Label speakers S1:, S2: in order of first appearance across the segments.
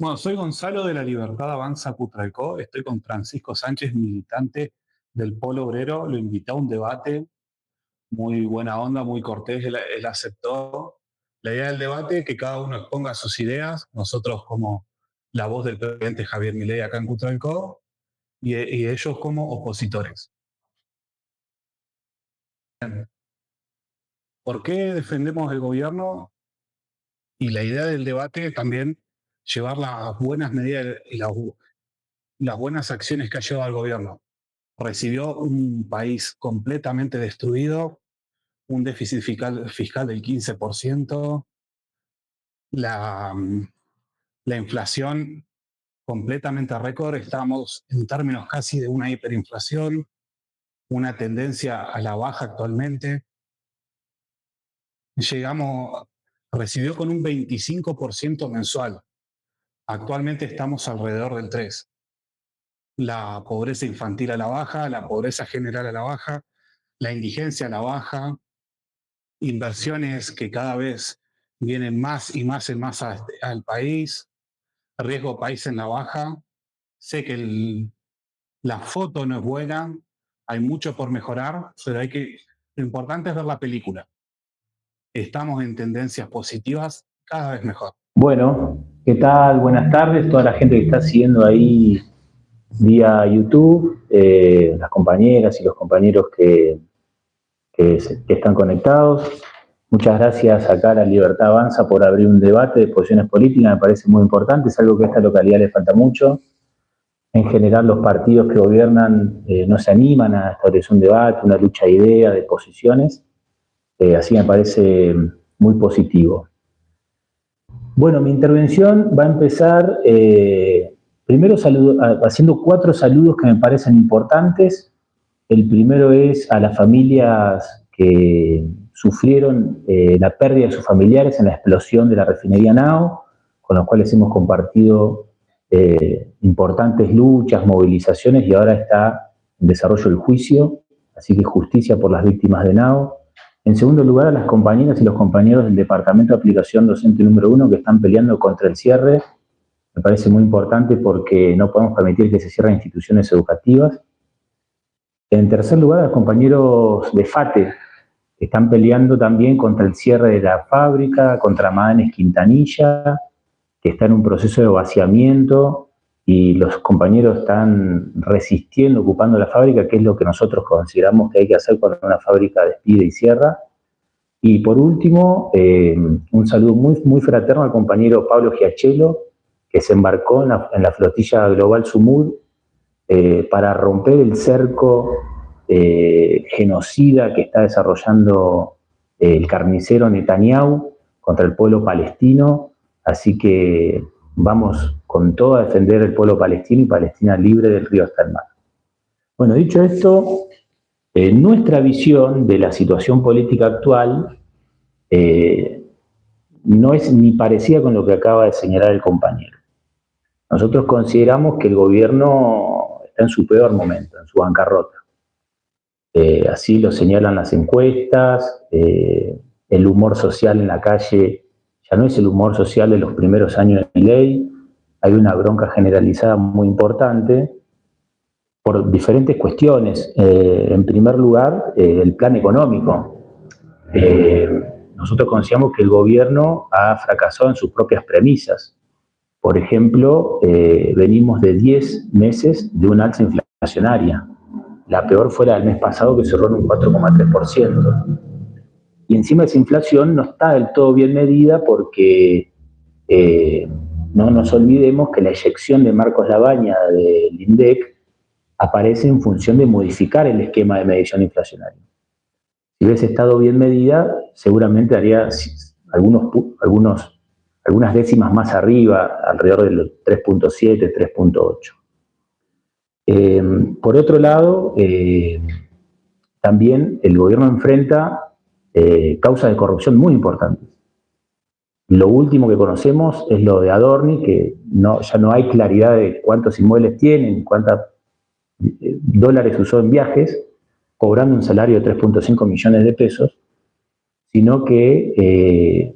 S1: Bueno, soy Gonzalo de la Libertad Avanza Putralcó, estoy con Francisco Sánchez, militante del Polo Obrero, lo invité a un debate, muy buena onda, muy cortés, él aceptó. La idea del debate es que cada uno exponga sus ideas, nosotros como la voz del presidente Javier Milei acá en Putralcó y ellos como opositores. ¿Por qué defendemos el gobierno? Y la idea del debate también llevar las buenas medidas y las buenas acciones que ha llevado el gobierno. Recibió un país completamente destruido, un déficit fiscal del 15%, la, la inflación completamente récord, estamos en términos casi de una hiperinflación, una tendencia a la baja actualmente. Recibió con un 25% mensual, actualmente estamos alrededor del 3%. La pobreza infantil a la baja, la pobreza general a la baja, la indigencia a la baja, inversiones que cada vez vienen más y más en masa al país, riesgo país en la baja. Sé que la foto no es buena, hay mucho por mejorar, pero lo importante es ver la película. Estamos en tendencias positivas cada vez mejor.
S2: Bueno, ¿qué tal? Buenas tardes, toda la gente que está siguiendo ahí vía YouTube, las compañeras y los compañeros que están conectados. Muchas gracias acá a la Libertad Avanza por abrir un debate de posiciones políticas, me parece muy importante, es algo que a esta localidad le falta mucho. En general los partidos que gobiernan no se animan a establecer un debate, una lucha de ideas, de posiciones, así me parece muy positivo. Bueno, mi intervención va a empezar primero haciendo 4 saludos que me parecen importantes. El primero es a las familias que sufrieron la pérdida de sus familiares en la explosión de la refinería Nao, con los cuales hemos compartido importantes luchas, movilizaciones y ahora está en desarrollo el juicio, así que justicia por las víctimas de Nao. En segundo lugar, a las compañeras y los compañeros del Departamento de Aplicación Docente número 1 que están peleando contra el cierre. Me parece muy importante porque no podemos permitir que se cierren instituciones educativas. En tercer lugar, a los compañeros de FATE que están peleando también contra el cierre de la fábrica, contra Maganes Quintanilla, que está en un proceso de vaciamiento y los compañeros están resistiendo, ocupando la fábrica, que es lo que nosotros consideramos que hay que hacer cuando una fábrica despide y cierra. Y por último, un saludo muy fraterno al compañero Pablo Giachelo, que se embarcó en la flotilla global Sumud para romper el cerco genocida que está desarrollando el carnicero Netanyahu contra el pueblo palestino. Así que vamos con todo a defender el pueblo palestino y Palestina libre del río hasta el mar. Bueno, dicho esto, nuestra visión de la situación política actual no es ni parecida con lo que acaba de señalar el compañero. Nosotros consideramos que el gobierno está en su peor momento, en su bancarrota. Así lo señalan las encuestas, el humor social en la calle ya no es el humor social de los primeros años de Milei, hay una bronca generalizada muy importante por diferentes cuestiones. En primer lugar, el plan económico. Nosotros consideramos que el gobierno ha fracasado en sus propias premisas. Por ejemplo, venimos de 10 meses de una alza inflacionaria. La peor fue la del mes pasado, que cerró en un 4,3%. Y encima esa inflación no está del todo bien medida porque no nos olvidemos que la eyección de Marcos Labaña del INDEC aparece en función de modificar el esquema de medición inflacionaria. Si hubiese estado bien medida, seguramente haría algunas décimas más arriba, alrededor del 3,7, 3,8. Por otro lado, también el gobierno enfrenta causas de corrupción muy importantes. Lo último que conocemos es lo de Adorni, que ya no hay claridad de cuántos inmuebles tienen, cuántos dólares usó en viajes, cobrando un salario de 3,5 millones de pesos, sino que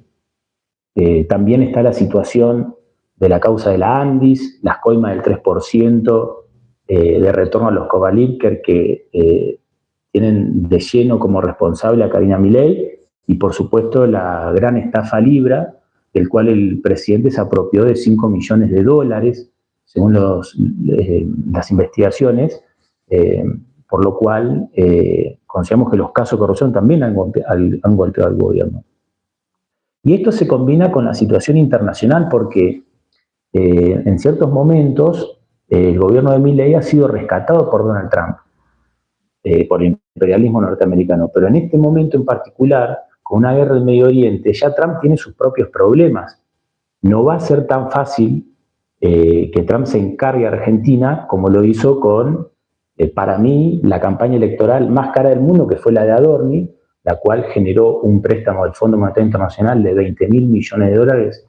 S2: también está la situación de la causa de la Andis, las coimas del 3% de retorno a los Covalipker que tienen de lleno como responsable a Karina Milei, y por supuesto la gran estafa Libra, del cual el presidente se apropió de 5 millones de dólares, según las investigaciones, por lo cual consideramos que los casos de corrupción también han golpeado al gobierno. Y esto se combina con la situación internacional porque en ciertos momentos el gobierno de Milei ha sido rescatado por Donald Trump, por el imperialismo norteamericano, pero en este momento en particular, con una guerra en Medio Oriente, ya Trump tiene sus propios problemas. No va a ser tan fácil que Trump se encargue a Argentina como lo hizo con, para mí, la campaña electoral más cara del mundo, que fue la de Adorni, la cual generó un préstamo del Fondo Monetario Internacional de 20.000 millones de dólares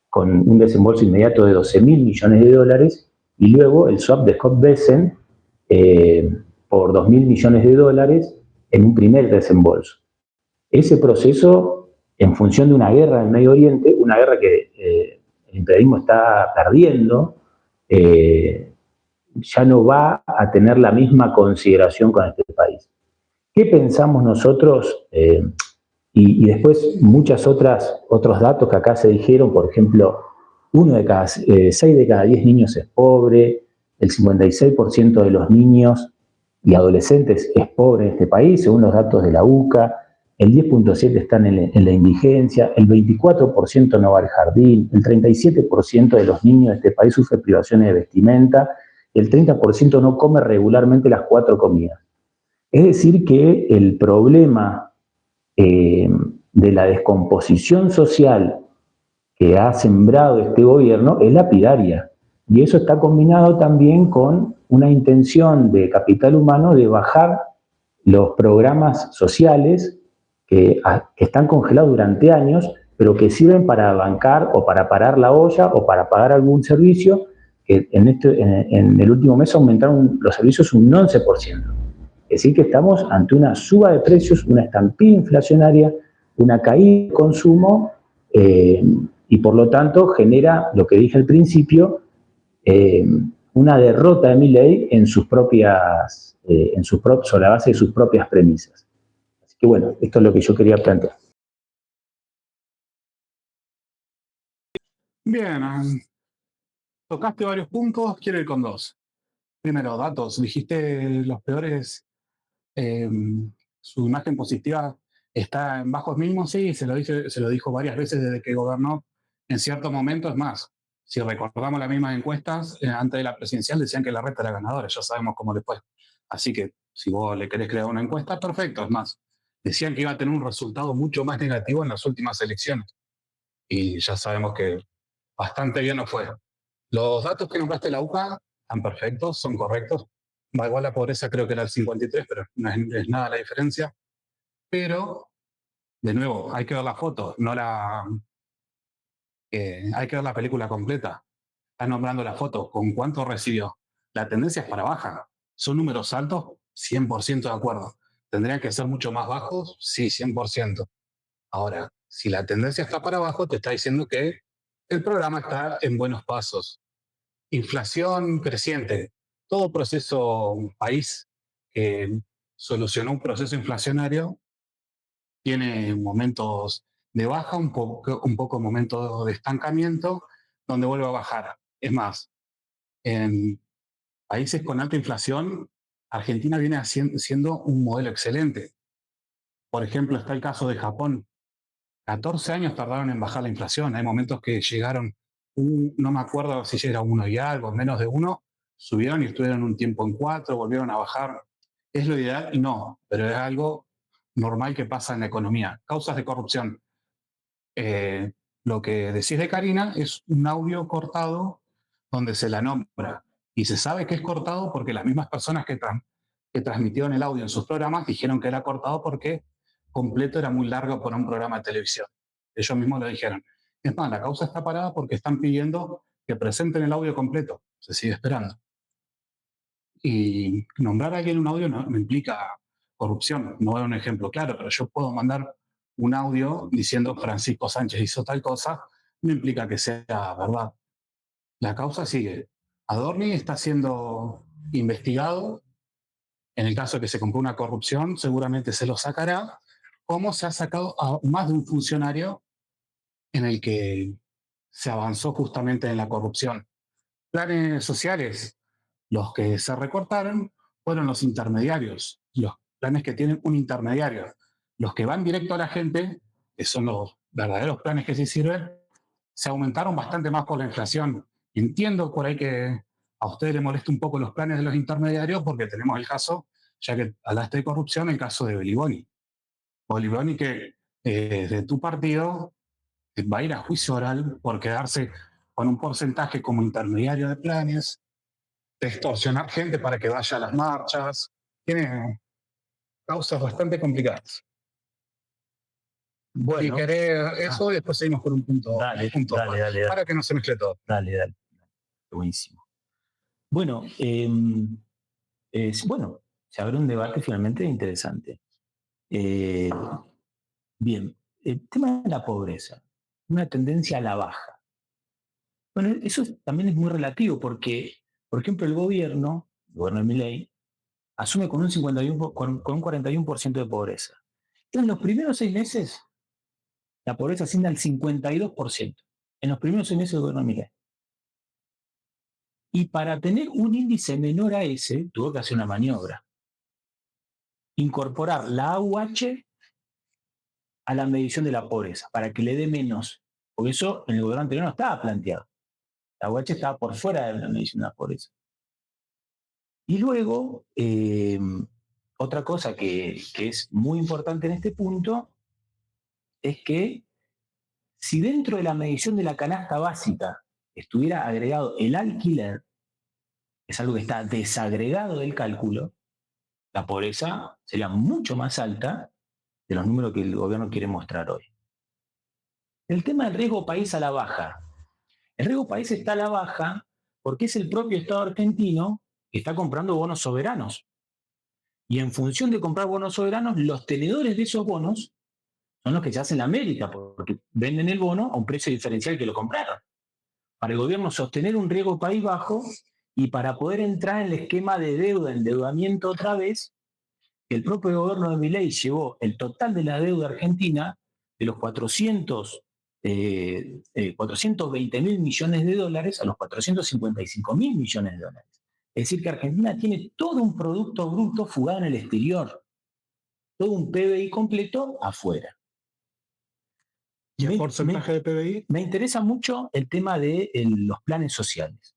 S2: con un desembolso inmediato de 12.000 millones de dólares, y luego el swap de Scott Bessent por 2.000 millones de dólares en un primer desembolso. Ese proceso, en función de una guerra en el Medio Oriente, una guerra que el imperialismo está perdiendo, ya no va a tener la misma consideración con este país. ¿Qué pensamos nosotros? Y después otros datos que acá se dijeron, por ejemplo, 6 de cada 10 niños es pobre, el 56% de los niños y adolescentes es pobre en este país, según los datos de la UCA, el 10.7% están en la indigencia, el 24% no va al jardín, el 37% de los niños de este país sufre privaciones de vestimenta, y el 30% no come regularmente las 4 comidas. Es decir, que el problema de la descomposición social que ha sembrado este gobierno es lapidaria. Y eso está combinado también con una intención de capital humano de bajar los programas sociales que están congelados durante años, pero que sirven para bancar o para parar la olla o para pagar algún servicio, que en el último mes aumentaron los servicios un 11%. Es decir, que estamos ante una suba de precios, una estampida inflacionaria, una caída de consumo, y por lo tanto genera, lo que dije al principio, una derrota de Milei sobre la base de sus propias premisas. Así que bueno, esto es lo que yo quería plantear.
S1: Bien, tocaste varios puntos, quiero ir con dos. Primero, datos. Dijiste los peores, eh, su imagen positiva está en bajos mínimos, sí, se lo dijo varias veces desde que gobernó. En cierto momento, es más, si recordamos las mismas encuestas, antes de la presidencial decían que la reta era ganadora, ya sabemos cómo le fue. Así que si vos le querés crear una encuesta, perfecto, es más. Decían que iba a tener un resultado mucho más negativo en las últimas elecciones. Y ya sabemos que bastante bien no fue. Los datos que nombraste de la UCA están perfectos, son correctos. Va igual la pobreza, creo que era el 53, pero no es nada la diferencia. Pero, de nuevo, hay que ver la foto, no hay que ver la película completa. Estás nombrando la foto, ¿con cuánto recibió? La tendencia es para baja. ¿Son números altos? 100% de acuerdo. ¿Tendrían que ser mucho más bajos? Sí, 100%. Ahora, si la tendencia está para abajo, te está diciendo que el programa está en buenos pasos. Inflación creciente. Todo proceso, un país que solucionó un proceso inflacionario tiene momentos de baja, un poco momentos de estancamiento, donde vuelve a bajar. Es más, en países con alta inflación, Argentina viene siendo un modelo excelente. Por ejemplo, está el caso de Japón. 14 años tardaron en bajar la inflación. Hay momentos que llegaron, no me acuerdo si llega a 1 y algo, menos de 1, subieron y estuvieron un tiempo en 4, volvieron a bajar. ¿Es lo ideal? No, pero es algo normal que pasa en la economía. Causas de corrupción. Eh, lo que decís de Karina es un audio cortado donde se la nombra. Y se sabe que es cortado porque las mismas personas que transmitieron el audio en sus programas dijeron que era cortado porque completo era muy largo para un programa de televisión. Ellos mismos lo dijeron. Es más, la causa está parada porque están pidiendo que presenten el audio completo. Se sigue esperando. Y nombrar a alguien un audio no implica corrupción. No es un ejemplo claro, pero yo puedo mandar un audio diciendo Francisco Sánchez hizo tal cosa, no implica que sea verdad. La causa sigue. Adorni está siendo investigado. En el caso de que se compró una corrupción, seguramente se lo sacará, como se ha sacado a más de un funcionario en el que se avanzó justamente en la corrupción. Planes sociales, los que se recortaron fueron los intermediarios, los planes que tienen un intermediario. Los que van directo a la gente, que son los verdaderos planes que se sirven, se aumentaron bastante más por la inflación. Entiendo por ahí que a ustedes les molesta un poco los planes de los intermediarios porque tenemos el caso, ya que hablaste de corrupción, el caso de Beliboni. Beliboni que de tu partido va a ir a juicio oral por quedarse con un porcentaje como intermediario de planes, de extorsionar gente para que vaya a las marchas. Tiene causas bastante complicadas. Bueno, si querés eso, después seguimos por un punto.
S2: Dale, dale.
S1: Para que no se mezcle todo.
S2: Dale. Buenísimo. Bueno, bueno, se abre un debate finalmente interesante. Bien, el tema de la pobreza, una tendencia a la baja. Bueno, eso también es muy relativo porque, por ejemplo, el gobierno de Milei, asume con un 51, con un 41% de pobreza. En los primeros 6 meses, la pobreza asciende al 52%. En los primeros 6 meses del gobierno de Milei. Y para tener un índice menor a ese, tuvo que hacer una maniobra. Incorporar la AUH a la medición de la pobreza, para que le dé menos. Porque eso en el gobierno anterior no estaba planteado. La AUH estaba por fuera de la medición de la pobreza. Y luego, otra cosa que es muy importante en este punto es que si dentro de la medición de la canasta básica estuviera agregado el alquiler, es algo que está desagregado del cálculo, la pobreza sería mucho más alta de los números que el gobierno quiere mostrar hoy. El tema del riesgo país a la baja. El riesgo país está a la baja porque es el propio Estado argentino que está comprando bonos soberanos. Y en función de comprar bonos soberanos, los tenedores de esos bonos son los que se hacen la América, porque venden el bono a un precio diferencial que lo compraron. Para el gobierno sostener un riesgo país bajo y para poder entrar en el esquema de deuda, endeudamiento otra vez, el propio gobierno de Milei llevó el total de la deuda argentina de los 420 mil millones de dólares a los 455 mil millones de dólares. Es decir, que Argentina tiene todo un producto bruto fugado en el exterior, todo un PBI completo afuera.
S1: ¿Y el porcentaje de PBI?
S2: Me interesa mucho el tema de los planes sociales.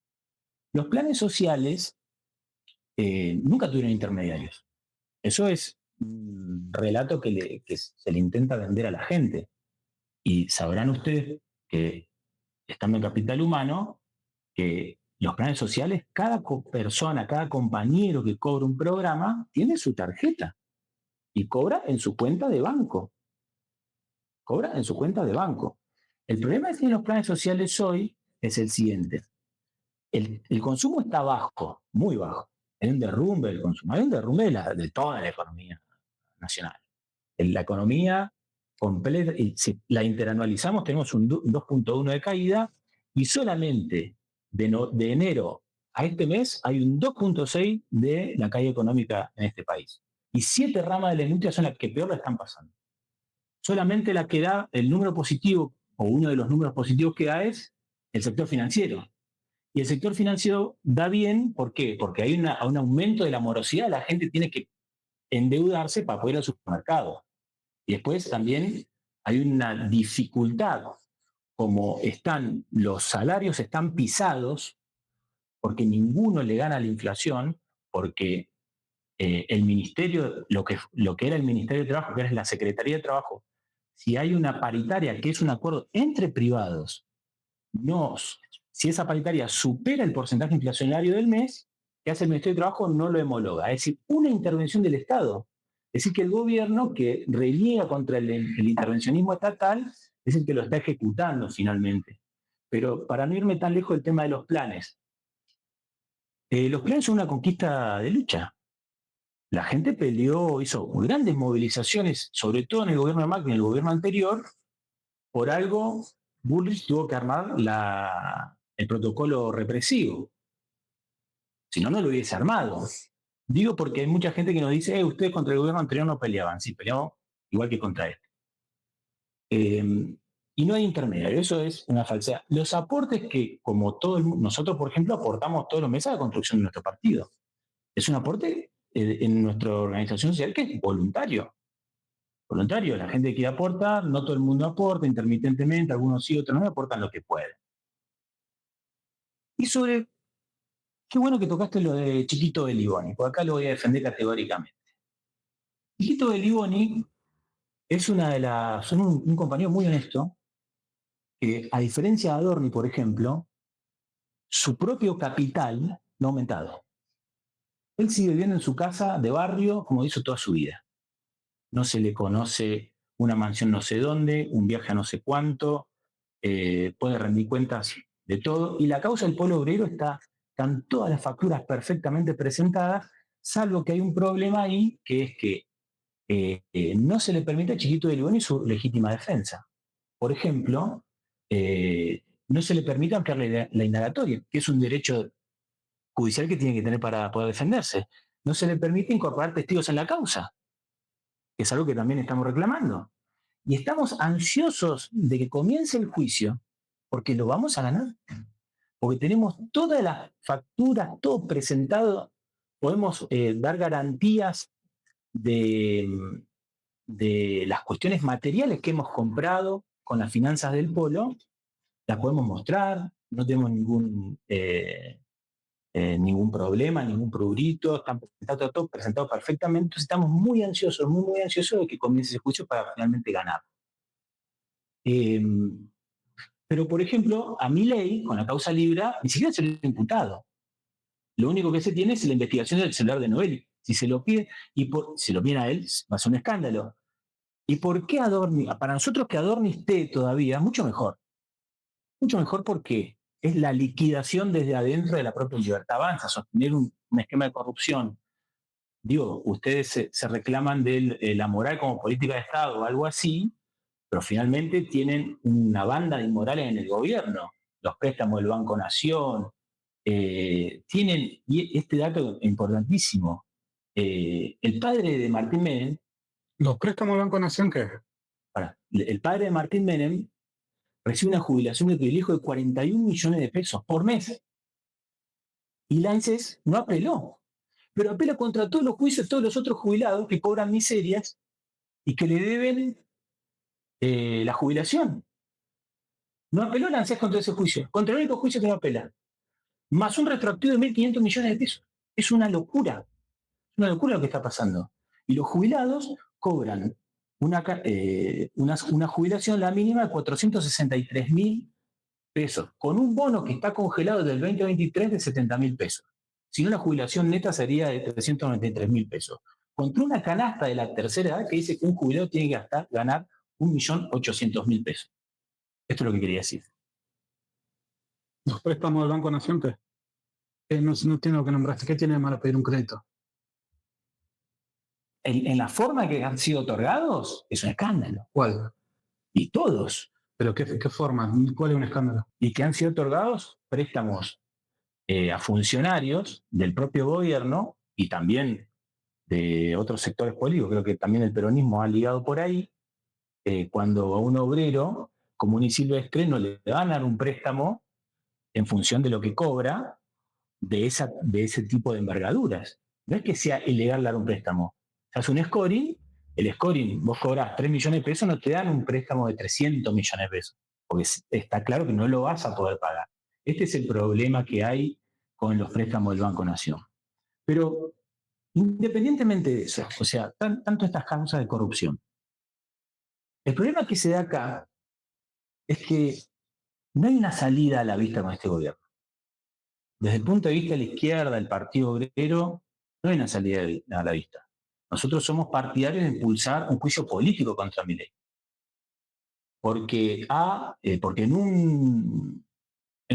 S2: Los planes sociales nunca tuvieron intermediarios. Eso es un relato que se le intenta vender a la gente. Y sabrán ustedes que, estando en Capital Humano, que los planes sociales, cada persona, cada compañero que cobra un programa, tiene su tarjeta y cobra en su cuenta de banco. Cobra en su cuenta de banco. El problema que tienen los planes sociales hoy es el siguiente. El consumo está bajo, muy bajo. Hay un derrumbe del consumo, hay un derrumbe de toda la economía nacional. En la economía completa, y si la interanualizamos, tenemos un 2.1 de caída y solamente de enero a este mes hay un 2.6 de la caída económica en este país. Y 7 ramas de la industria son las que peor la están pasando. Solamente la que da el número positivo, o uno de los números positivos que da, es el sector financiero. Y el sector financiero da bien, ¿por qué? Porque hay un aumento de la morosidad, la gente tiene que endeudarse para poder ir al supermercado. Y después también hay una dificultad, como los salarios están pisados, porque ninguno le gana a la inflación, porque el ministerio, lo que era el Ministerio de Trabajo, que era la Secretaría de Trabajo, si hay una paritaria que es un acuerdo entre privados, si esa paritaria supera el porcentaje inflacionario del mes, ¿qué hace el Ministerio de Trabajo? No lo homologa. Es decir, una intervención del Estado. Es decir, que el gobierno que reniega contra el intervencionismo estatal es el que lo está ejecutando finalmente. Pero para no irme tan lejos del tema de los planes son una conquista de lucha. La gente peleó, hizo grandes movilizaciones, sobre todo en el gobierno de Macri, en el gobierno anterior, por algo. Bullrich tuvo que armar el protocolo represivo. Si no, no lo hubiese armado. Digo porque hay mucha gente que nos dice, ustedes contra el gobierno anterior no peleaban. Sí, peleamos igual que contra este. Y no hay intermediario, eso es una falsedad. Los aportes que, como todo el mundo, nosotros, por ejemplo, aportamos todos los meses a la construcción de nuestro partido. Es un aporte en nuestra organización social que es voluntario. Voluntario, la gente que quiere aportar, no todo el mundo aporta intermitentemente, algunos sí, otros no, aportan lo que pueden. Y sobre, qué bueno que tocaste lo de Chiquito de Liboni, porque acá lo voy a defender categóricamente. Chiquito de Liboni es un compañero muy honesto, que a diferencia de Adorni, por ejemplo, su propio capital no ha aumentado. Él sigue viviendo en su casa de barrio como hizo toda su vida. No se le conoce una mansión no sé dónde, un viaje a no sé cuánto, puede rendir cuentas de todo. Y la causa del pueblo obrero están todas las facturas perfectamente presentadas, salvo que hay un problema ahí, que es que no se le permite a Chiquito de Liboni su legítima defensa. Por ejemplo, no se le permite ampliar la indagatoria, que es un derecho judicial que tiene que tener para poder defenderse. No se le permite incorporar testigos en la causa, que es algo que también estamos reclamando. Y estamos ansiosos de que comience el juicio, porque lo vamos a ganar. Porque tenemos todas las facturas, todo presentado, podemos dar garantías de las cuestiones materiales que hemos comprado con las finanzas del polo, las podemos mostrar, no tenemos ningún problema, ningún prurito, está todo presentado perfectamente, entonces estamos muy ansiosos, muy ansiosos de que comience ese juicio para finalmente ganar. Pero, por ejemplo, a Milei, con la causa Libra, ni siquiera se lo ha imputado. Lo único que se tiene es la investigación del celular de Noel. Si se lo pide, si lo piden a él, va a ser un escándalo. ¿Y por qué Adorni? Para nosotros que Adorni esté todavía, mucho mejor. Mucho mejor porque es la liquidación desde adentro de la propia Libertad Avanza, sostener un esquema de corrupción. Digo, ustedes se reclaman de la moral como política de Estado o algo así, pero finalmente tienen una banda de inmorales en el gobierno. Los préstamos del Banco Nación, tienen, y este dato importantísimo, el padre de Martín Menem.
S1: ¿Los préstamos del Banco Nación qué?
S2: El padre de Martín Menem recibe una jubilación de privilegio de 41 millones de pesos por mes. Y Lances no apeló, pero apela contra todos los juicios de todos los otros jubilados que cobran miserias y que le deben la jubilación. No apeló Lances contra ese juicio, contra el único juicio que no apela. Más un retroactivo de 1.500 millones de pesos. Es una locura lo que está pasando. Y los jubilados cobran una jubilación, la mínima, de 463.000 pesos, con un bono que está congelado desde el 2023 de 70.000 pesos. Si no, la jubilación neta sería de 393.000 pesos. Contra una canasta de la tercera edad que dice que un jubilado tiene que ganar 1.800.000 pesos. Esto es lo que quería decir.
S1: ¿Los préstamos del Banco Nación qué? No tiene lo que nombraste. ¿Qué tiene de malo pedir un crédito?
S2: En la forma que han sido otorgados, es un escándalo.
S1: ¿Cuál?
S2: Y todos.
S1: ¿Pero qué forma? ¿Cuál es un escándalo?
S2: Y que han sido otorgados préstamos a funcionarios del propio gobierno y también de otros sectores políticos. Creo que también el peronismo ha ligado por ahí. Cuando a un obrero como un Silvestre no le van a dar un préstamo en función de lo que cobra de ese tipo de envergaduras. No es que sea ilegal dar un préstamo. Se hace un scoring, el scoring, vos cobras 3 millones de pesos, no te dan un préstamo de 300 millones de pesos, porque está claro que no lo vas a poder pagar. Este es el problema que hay con los préstamos del Banco Nación. Pero independientemente de eso, o sea, tanto estas causas de corrupción, el problema que se da acá es que no hay una salida a la vista con este gobierno. Desde el punto de vista de la izquierda, del Partido Obrero, no hay una salida a la vista. Nosotros somos partidarios de impulsar un juicio político contra Milei. Porque en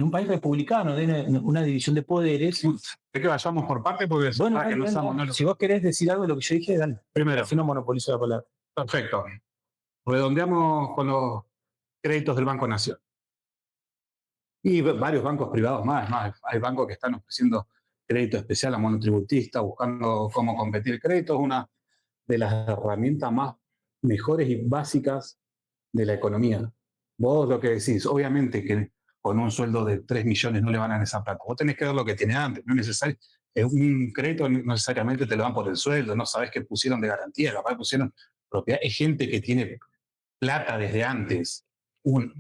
S2: un país republicano, de una división de poderes.
S1: Es que vayamos por parte porque
S2: bueno, no, si vos querés decir algo de lo que yo dije, dale.
S1: Primero.
S2: Así no monopolizo la palabra.
S1: Perfecto. Redondeamos con los créditos del Banco Nación. Y varios bancos privados más. Hay bancos que están ofreciendo crédito especial a monotributistas, buscando cómo competir. Crédito es una de las herramientas más mejores y básicas de la economía. Vos lo que decís, obviamente que con un sueldo de 3 millones no le van a dar esa plata. Vos tenés que ver lo que tiene antes. No es necesario. Un crédito no necesariamente te lo dan por el sueldo, no sabés qué pusieron de garantía, capaz pusieron propiedad. Hay gente que tiene plata desde antes. Eso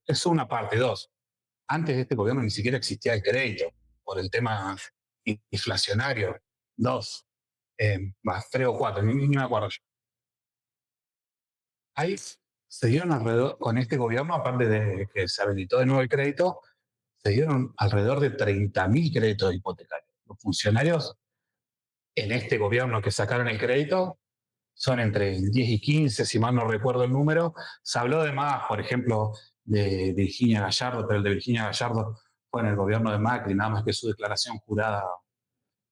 S1: es una parte. Dos, antes de este gobierno ni siquiera existía el crédito por el tema inflacionario. Dos, más tres o cuatro, ni me acuerdo yo. Ahí se dieron alrededor, con este gobierno, aparte de que se habilitó de nuevo el crédito, se dieron alrededor de 30.000 créditos hipotecarios. Los funcionarios en este gobierno que sacaron el crédito son entre 10 y 15, si mal no recuerdo el número. Se habló de más, por ejemplo, de Virginia Gallardo, pero el de Virginia Gallardo fue en el gobierno de Macri, nada más que su declaración jurada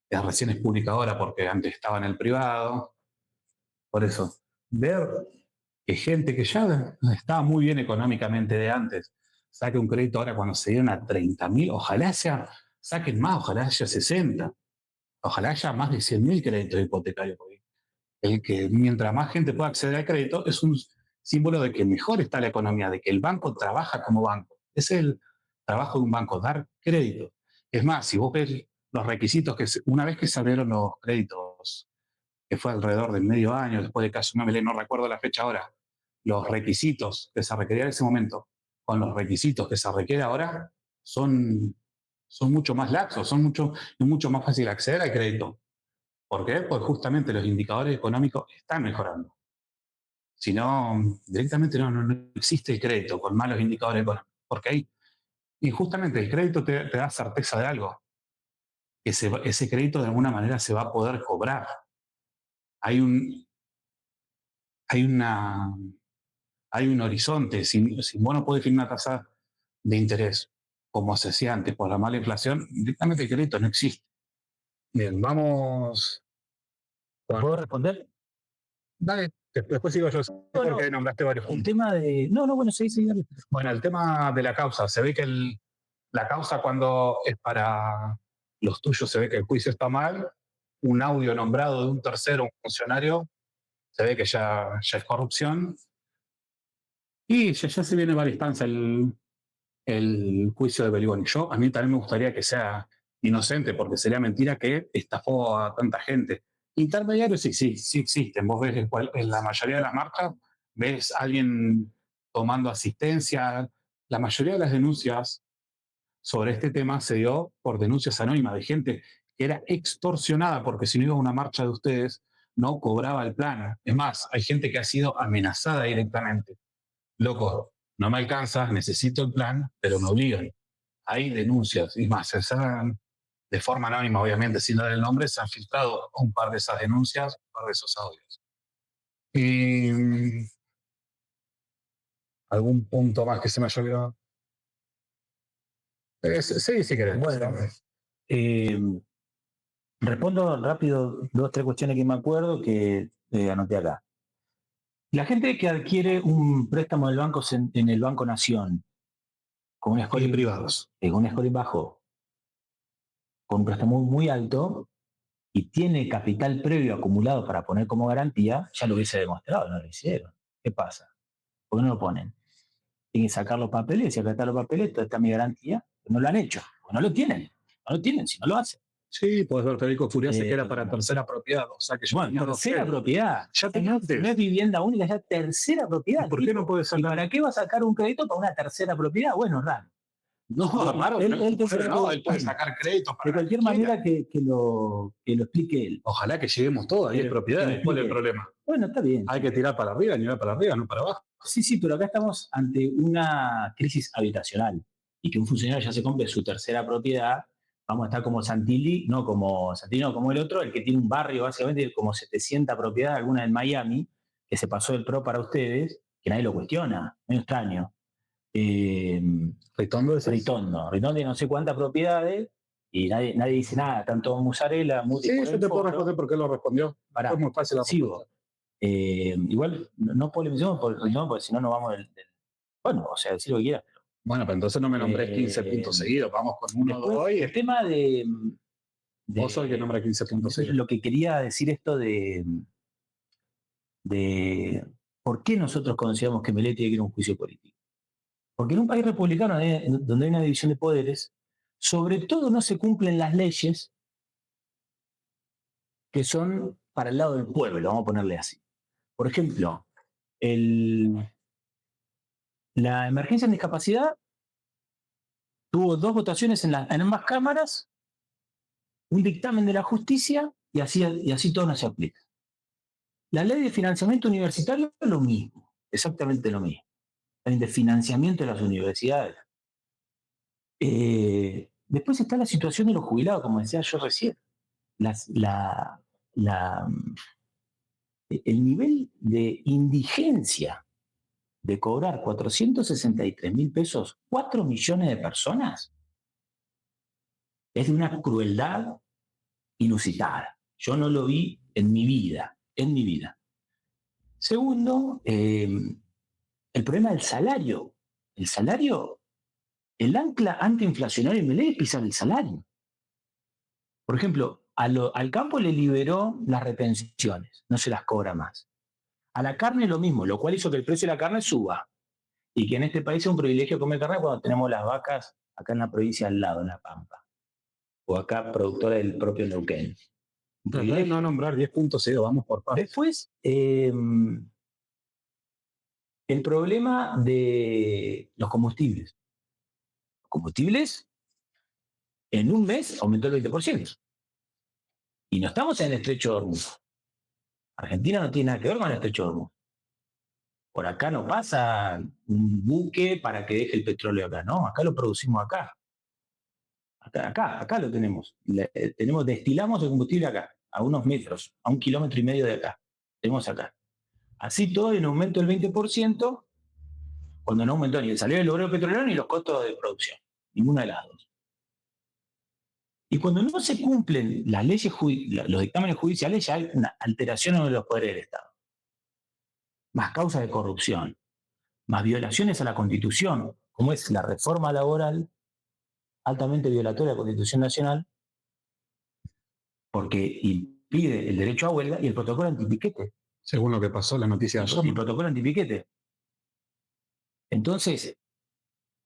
S1: recién es pública ahora porque antes estaba en el privado. Por eso, ver que gente que ya estaba muy bien económicamente de antes saque un crédito ahora cuando se dieron a 30.000, ojalá saquen más, ojalá haya 60, ojalá haya más de 100.000 créditos hipotecarios. El que mientras más gente pueda acceder al crédito es un símbolo de que mejor está la economía, de que el banco trabaja como banco. Es el trabajo de un banco, dar crédito. Es más, si vos ves los requisitos una vez que se abrieron los créditos, que fue alrededor de medio año, después de caso Mamele, no recuerdo la fecha ahora, los requisitos que se requerían en ese momento con los requisitos que se requiere ahora son mucho más laxos, es mucho más fácil acceder al crédito. ¿Por qué? Porque justamente los indicadores económicos están mejorando. Si no, directamente no existe el crédito con malos indicadores económicos. Porque y justamente el crédito te da certeza de algo, que ese crédito de alguna manera se va a poder cobrar. Hay un, hay una, hay un horizonte. Si vos no podés firmar una tasa de interés como se hacía antes por la mala inflación, directamente el crédito no existe. Bien, vamos.
S2: ¿Puedo responder?
S1: Dale, después sigo yo, porque nombraste varios puntos.
S2: El tema de... No, bueno, sí, dale.
S1: Bueno, el tema de la causa. Se ve que la causa cuando es para los tuyos, se ve que el juicio está mal. Un audio nombrado de un tercero, un funcionario, se ve que ya es corrupción. Y ya se viene a varias instancias el juicio de Beliboni. A mí también me gustaría que sea inocente, porque sería mentira que estafó a tanta gente. Intermediarios sí existen. Vos ves en la mayoría de las marchas, ves a alguien tomando asistencia. La mayoría de las denuncias sobre este tema se dio por denuncias anónimas de gente que era extorsionada porque si no iba a una marcha de ustedes, no cobraba el plan. Es más, hay gente que ha sido amenazada directamente. Loco, no me alcanza, necesito el plan, pero me obligan. Hay denuncias, y más, se saben de forma anónima, obviamente, sin dar el nombre, se han filtrado un par de esas denuncias, un par de esos audios. Y algún punto más que se me haya olvidado. Sí, si querés.
S2: Bueno, respondo rápido 2 o 3 cuestiones que me acuerdo que anoté acá. La gente que adquiere un préstamo del banco en el Banco Nación con un scoring
S1: privados,
S2: con un scoring bajo, con un préstamo muy alto y tiene capital previo acumulado para poner como garantía, ya lo hubiese demostrado, no lo hicieron. ¿Qué pasa? ¿Por qué no lo ponen? Tienen que sacar los papeles, y acá están los papeles, toda está mi garantía, pero no lo han hecho, no lo tienen, si no lo hacen.
S1: Sí, podés ver Federico Furiase que era para tercera propiedad. O sea que yo
S2: bueno, tercera propiedad.
S1: Ya tenías.
S2: No es vivienda única, ya tercera propiedad.
S1: ¿Por qué no puede sacar?
S2: ¿Y para qué va a sacar un crédito para una tercera propiedad? Bueno, raro.
S1: No, aparte, él puede sacar créditos para.
S2: De cualquier manera que lo explique él.
S1: Ojalá que lleguemos todos a 10 propiedades. ¿Cuál es el problema?
S2: Bueno, está bien.
S1: Hay que tirar para arriba, nivel para arriba, no para abajo.
S2: Sí, pero acá estamos ante una crisis habitacional y que un funcionario ya se compre su tercera propiedad. Vamos a estar como Santilli, no como el otro, el que tiene un barrio básicamente como 700 propiedades, alguna en Miami, que se pasó del PRO para ustedes, que nadie lo cuestiona, medio extraño.
S1: Ritondo
S2: tiene no sé cuántas propiedades y nadie dice nada, tanto Musarela,
S1: Sí, yo te puedo responder por qué lo respondió.
S2: Es
S1: muy fácil la
S2: respuesta. Igual no polemicemos porque si no nos vamos bueno, o sea, decir lo que quieras,
S1: Bueno, pero entonces no me nombrés 15 puntos seguidos. Vamos con uno,
S2: Después,
S1: dos y
S2: el tema de
S1: vos sos el que nombra 15 puntos seguidos.
S2: lo que quería decir esto de por qué nosotros consideramos que Milei tiene que ir a un juicio político. Porque en un país republicano donde hay una división de poderes, sobre todo no se cumplen las leyes que son para el lado del pueblo, vamos a ponerle así. Por ejemplo, la emergencia en discapacidad tuvo 2 votaciones en ambas cámaras, un dictamen de la justicia y así todo no se aplica. La ley de financiamiento universitario es lo mismo, exactamente lo mismo. La ley de financiamiento de las universidades. Después está la situación de los jubilados, como decía yo recién. La, la, el nivel de indigencia de cobrar 463.000 pesos, 4 millones de personas, es de una crueldad inusitada. Yo no lo vi en mi vida, en mi vida. Segundo, el problema del salario. El salario, el ancla antiinflacionario en Milei es pisar el salario. Por ejemplo, al campo le liberó las retenciones, no se las cobra más. A la carne lo mismo, lo cual hizo que el precio de la carne suba. Y que en este país es un privilegio comer carne cuando tenemos las vacas acá en la provincia al lado, en La Pampa. O acá productora del propio Neuquén.
S1: No nombrar 10 puntos seguidos, vamos por partes.
S2: Después, el problema de los combustibles. Los combustibles en un mes aumentó el 20%. Y no estamos en el estrecho de Hormuz. Argentina no tiene nada que ver con el estrecho de Hormuz. Por acá no pasa un buque para que deje el petróleo acá, no, acá lo producimos acá. Acá lo tenemos. Destilamos el combustible acá, a unos metros, a 1,5 kilómetros de acá. Tenemos acá. Así todo en aumento del 20%, cuando no aumentó ni el salario del obrero petrolero ni los costos de producción. Ninguna de las dos. Y cuando no se cumplen las leyes, los dictámenes judiciales, ya hay una alteración de los poderes del Estado. Más causas de corrupción, más violaciones a la Constitución, como es la reforma laboral, altamente violatoria de la Constitución Nacional, porque impide el derecho a huelga y el protocolo antipiquete.
S1: Según lo que pasó en la noticia de ayer.
S2: El protocolo antipiquete. Entonces,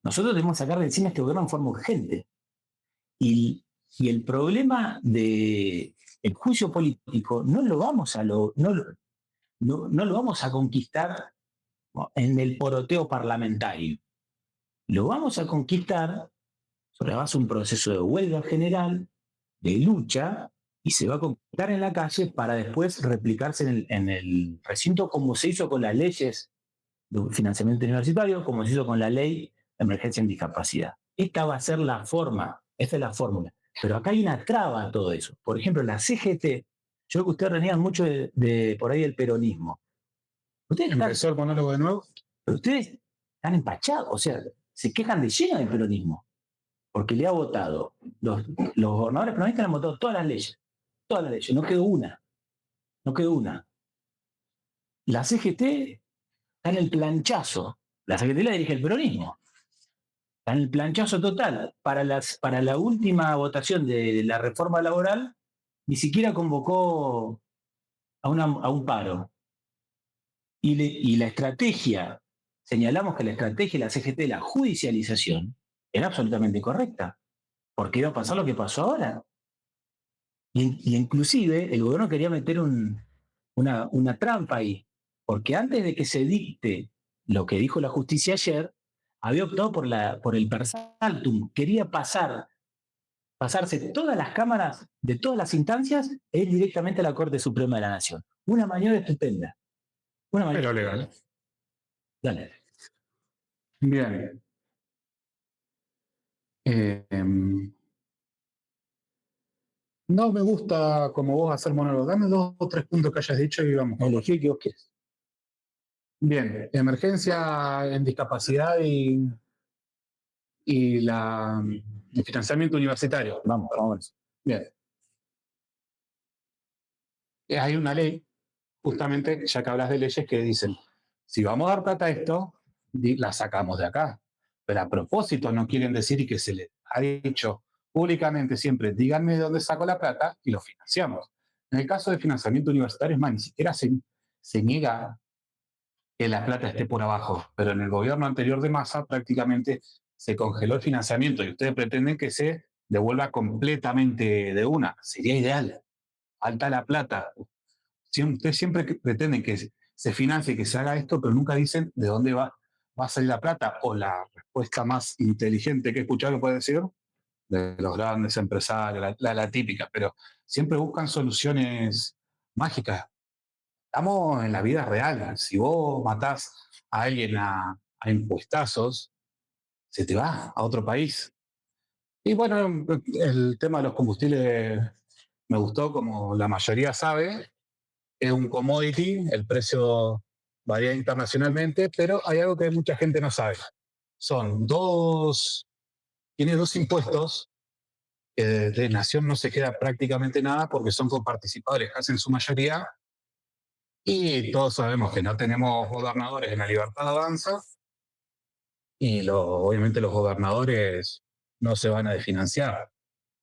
S2: nosotros debemos sacar de encima este gobierno en forma urgente. Y el problema del juicio político no lo vamos a conquistar en el poroteo parlamentario. Lo vamos a conquistar sobre la base de un proceso de huelga general, de lucha, y se va a conquistar en la calle para después replicarse en el recinto, como se hizo con las leyes de financiamiento universitario, como se hizo con la ley de emergencia en discapacidad. Esta va a ser la forma, esta es la fórmula. Pero acá hay una traba a todo eso. Por ejemplo, la CGT, yo creo que ustedes reniegan mucho por ahí del peronismo.
S1: ¿Empezó el monólogo de nuevo?
S2: Pero ustedes están empachados, o sea, se quejan de lleno del peronismo, porque le ha votado, los gobernadores peronistas le han votado todas las leyes, no quedó una. La CGT está en el planchazo, la CGT la dirige el peronismo, está en el planchazo total. Para la última votación de la reforma laboral, ni siquiera convocó a un paro. Y la estrategia, señalamos que la estrategia de la CGT, la judicialización, era absolutamente incorrecta, porque iba a pasar lo que pasó ahora. Y inclusive el gobierno quería meter una trampa ahí, porque antes de que se dicte lo que dijo la justicia ayer, había optado por el per saltum, quería pasarse todas las cámaras de todas las instancias e ir directamente a la Corte Suprema de la Nación. Una maniobra estupenda.
S1: Pero legal.
S2: Dale.
S1: Bien. No me gusta como vos hacer monólogo. Dame 2 o 3 puntos que hayas dicho y vamos.
S2: Elegí el que vos quieres.
S1: Bien. Emergencia en discapacidad y el financiamiento universitario.
S2: Vamos.
S1: Bien. Hay una ley, justamente, ya que hablas de leyes, que dicen, si vamos a dar plata a esto, la sacamos de acá. pero a propósito no quieren decir y que se les ha dicho públicamente siempre, díganme de dónde saco la plata y lo financiamos. En el caso de financiamiento universitario, es más, ni siquiera se niega que la plata esté por abajo, pero en el gobierno anterior de Massa prácticamente se congeló el financiamiento y ustedes pretenden que se devuelva completamente de una. Sería ideal. Falta la plata. Ustedes siempre pretenden que se financie, que se haga esto, pero nunca dicen de dónde va a salir la plata. O la respuesta más inteligente que he escuchado, puede decir, de los grandes empresarios, la típica, pero siempre buscan soluciones mágicas. Estamos en la vida real. Si vos matás a alguien a impuestazos, se te va a otro país. Y bueno, el tema de los combustibles me gustó, como la mayoría sabe, es un commodity, el precio varía internacionalmente, pero hay algo que mucha gente no sabe. Tiene dos impuestos que de Nación no se queda prácticamente nada porque son coparticipables casi en su mayoría. Y todos sabemos que no tenemos gobernadores en la libertad avanza y obviamente los gobernadores no se van a desfinanciar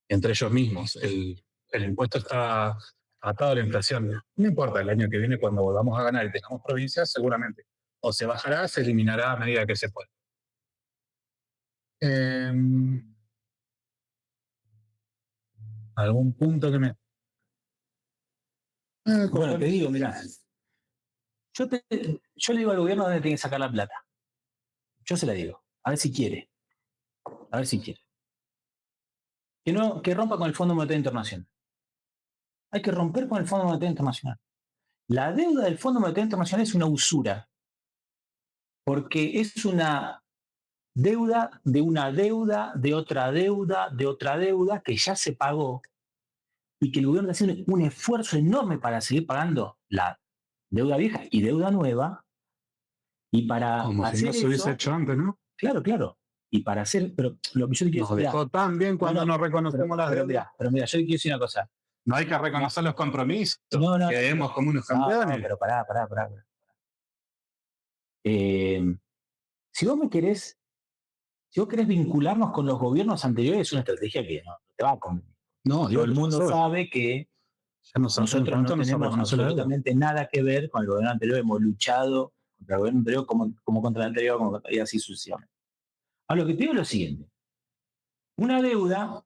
S1: entre ellos mismos. El impuesto está atado a la inflación. No importa el año que viene, cuando volvamos a ganar y tengamos provincias, seguramente o se bajará, se eliminará a medida que se pueda. Eh, ¿Algún punto que me...
S3: Bueno, te digo, mirá, yo le digo al gobierno dónde tiene que sacar la plata. Yo se la digo, a ver si quiere. A ver si quiere. Que rompa con el Fondo Monetario Internacional. Hay que romper con el Fondo Monetario Internacional. La deuda del Fondo Monetario Internacional es una usura, porque es una deuda de una deuda, de otra deuda, de otra deuda que ya se pagó y que el gobierno está haciendo un esfuerzo enorme para seguir pagando la deuda vieja y deuda nueva. Y para
S1: como
S3: hacer
S1: si no se hubiese hecho antes, ¿no?
S3: Claro, claro. Y para hacer, pero lo que yo te quiero
S1: decir... Nos dejó tan bien cuando nos reconocemos las deudas.
S3: Pero mira, yo te quiero decir una cosa.
S1: No hay que reconocer los compromisos.
S3: No,
S1: Quedemos como unos campeones.
S3: No, pero pará. Si vos querés vincularnos con los gobiernos anteriores, es una estrategia que no te va a convenir.
S1: No,
S3: todo el mundo sabe que nosotros no tenemos absolutamente nada que ver con el gobierno anterior. Hemos luchado contra el gobierno anterior como contra el anterior, y así sucesivamente. Ahora, lo que te digo es lo siguiente. Una deuda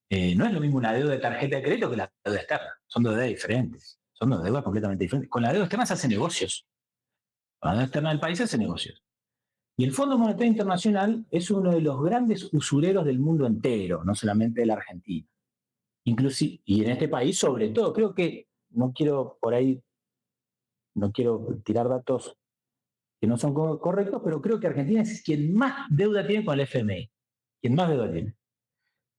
S3: no es lo mismo una deuda de tarjeta de crédito que la deuda externa. Son deudas diferentes. Son deudas completamente diferentes. Con la deuda externa se hace negocios. Con la deuda externa del país se hace negocios. Y el Fondo Monetario Internacional es uno de los grandes usureros del mundo entero, no solamente de la Argentina. Inclusive, y en este país sobre todo. Creo que no quiero tirar datos que no son correctos, pero creo que Argentina es quien más deuda tiene con el FMI. Quien más deuda tiene.